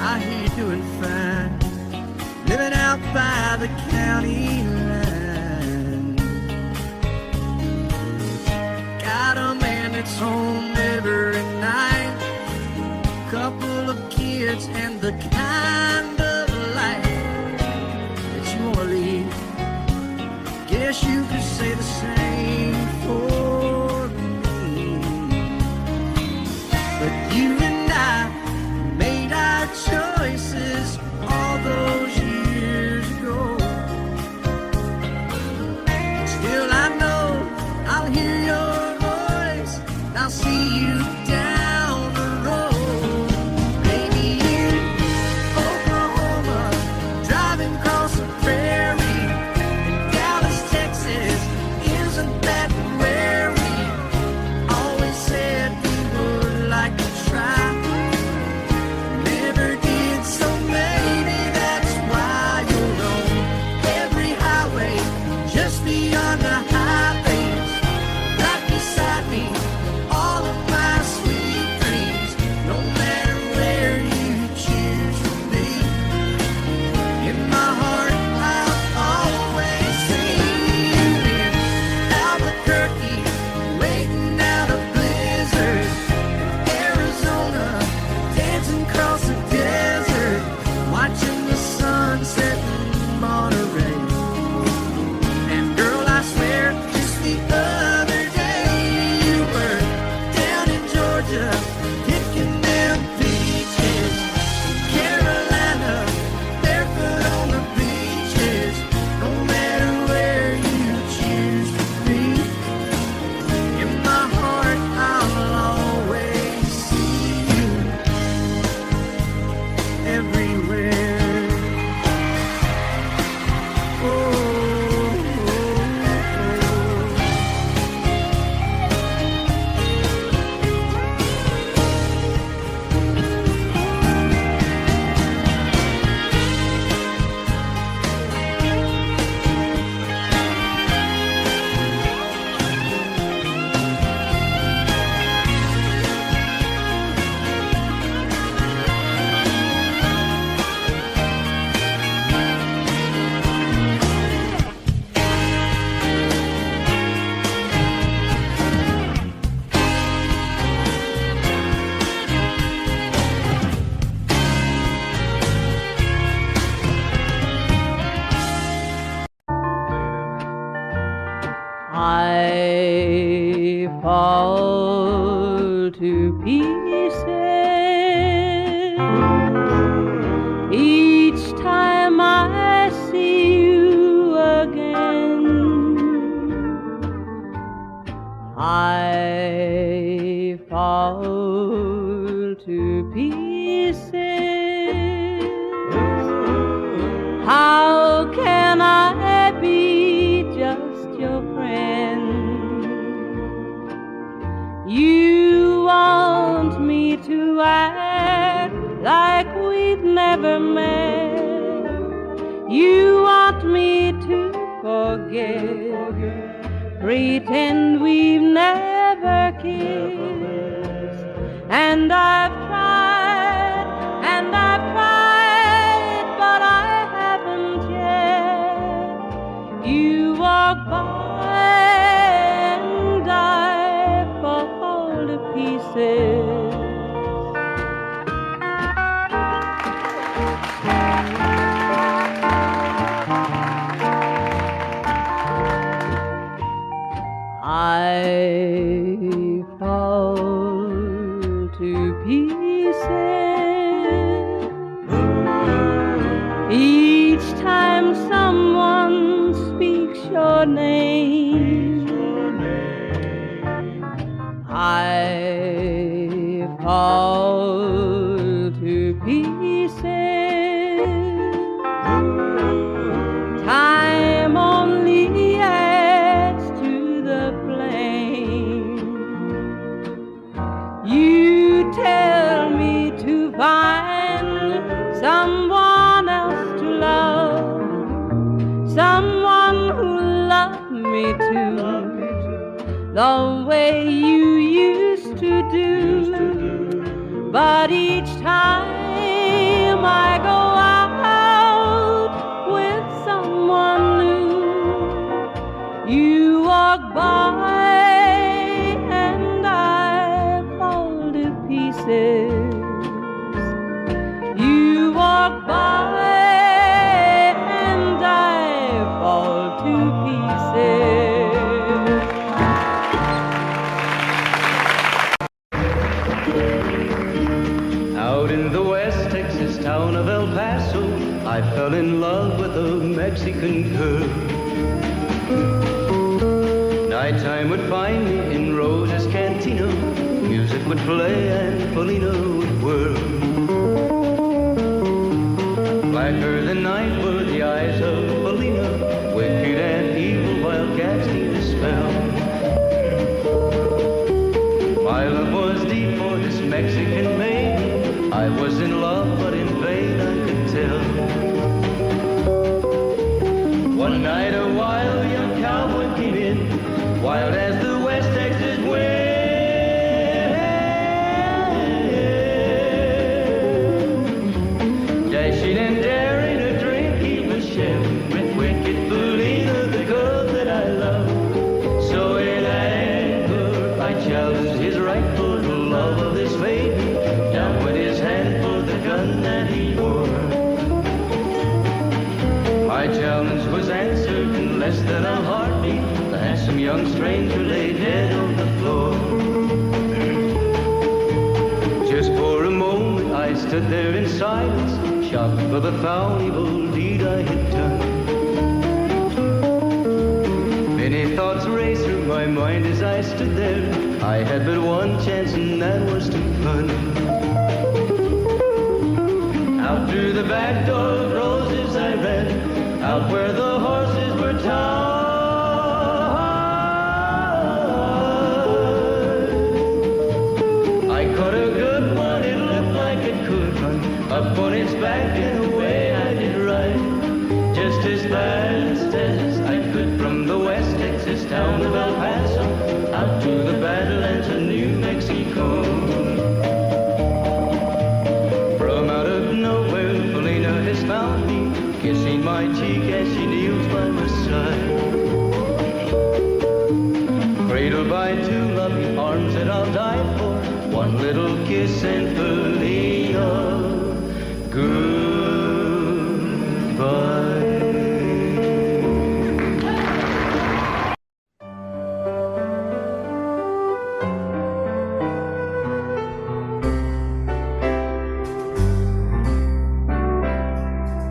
I hear you doing fine, living out by the county line. Got a man that's home every night, couple of kids and the kind of life sunset in Monterey. And girl, I swear, just the other day you were down in Georgia, kicking them peaches. Carolina, barefoot on the beaches. No matter where you choose to be, in my heart I'll always see you everywhere. I fall to pieces each time I see you again. I fall to pieces. How can I be just your friend? You want me to act like we've never met. You want me to forget, pretend we've never kissed. And I've tried, but I haven't yet. You walk by and I fall to pieces. I fall to pieces each time someone speaks your name. I fall to pieces. Time only adds to the flame. You tell me to find someone else to love, someone who loved me too, the way you used to do. But each time I go out with someone new, you walk by and I fall to pieces. You walk by and I fall to pieces. Out in the West Texas town of El Paso, I fell in love with a Mexican girl. Nighttime would find me in Rose's Cantina. Music would play and Polina would whirl. Blacker than night were the eyes of Polina, wicked and evil while casting a spell. My love was deep for this Mexican maid. I was in love, but in vain I could tell. One night a wild young cowboy came in, wild as the West Texas wind. Dashing and daring a drink he was sharing with wicked Polina, the girl that I love. So in anger I challenged his right for the love of this maiden. Down went his hand for the gun that he wore. was answered in less than a heartbeat. The handsome young stranger lay dead on the floor. Just for a moment I stood there in silence, shocked by the foul evil deed I had done. Many thoughts raced through my mind as I stood there. I had but one chance and that was to run. Out through the back door of roses I ran, out where the horses were tied. I caught a good one, it looked like it could run, up on its back and away I did ride. Just as fast as I could from the West Texas town of El Paso, out to the Badlands of New Mexico. From out of nowhere, Felina has found me, kissing my cheek as she kneels by my side. Cradled by two loving arms that I'll die for, one little kiss and Felina, goodbye.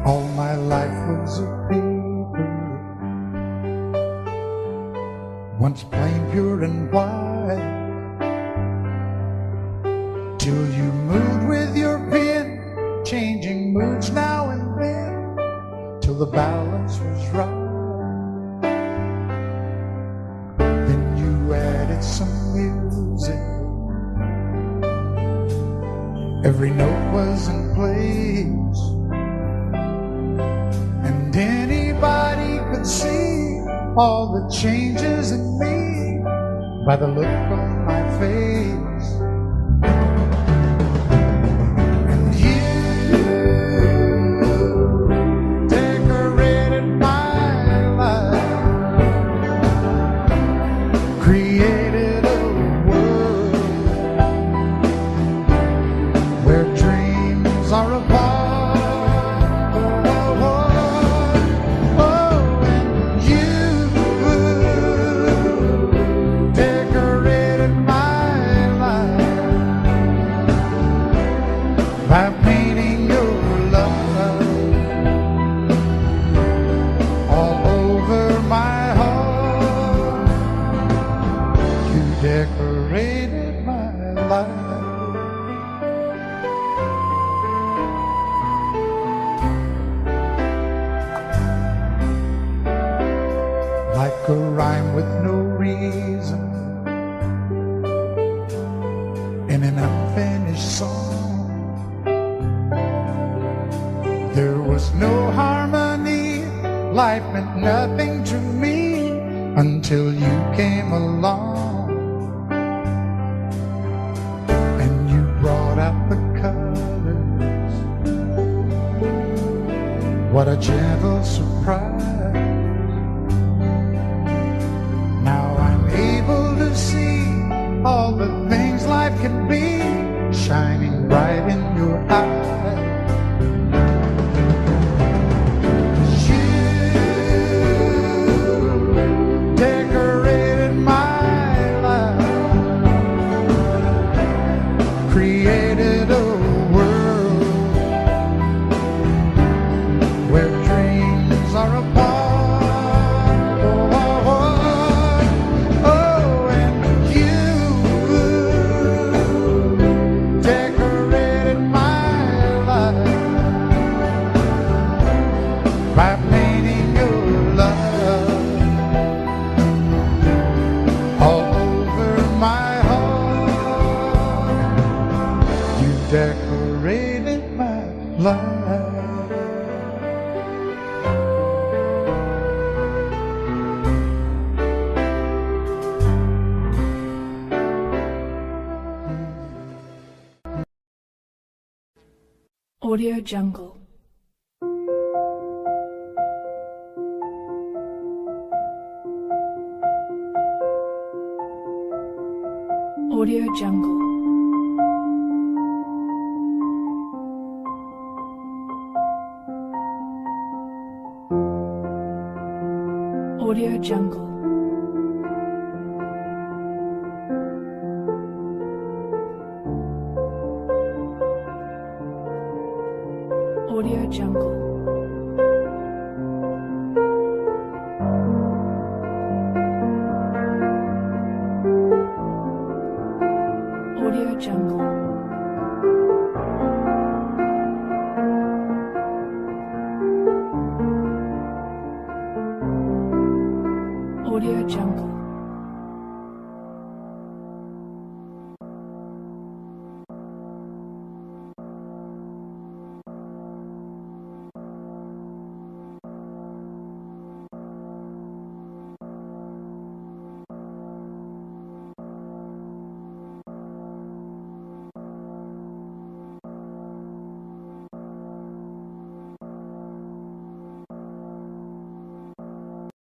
All my life was a paper, once plain, pure and white, till you moved with your pen, changing moods now and then, till the balance was right. Then you added some music, every note was in place, and anybody could see all the changes in me by the look on my face. And you decorated my life, created a world where dreams are apart. By painting your love all over my heart, you decorated my life. Like a rhyme with no reason in an unfinished song, there was no harmony, life meant nothing to me until you came along. And you brought out the colors, what a gentle surprise. Now I'm able to see all the things life can be, shining bright in your eyes. Created a world where dreams are apart. Oh, and you decorated my life by painting your love all over my heart. You decorated my life. Audio Jungle. Audio Jungle. Audio Jungle. Audio Jungle. Audio Jungle. Audio Jungle.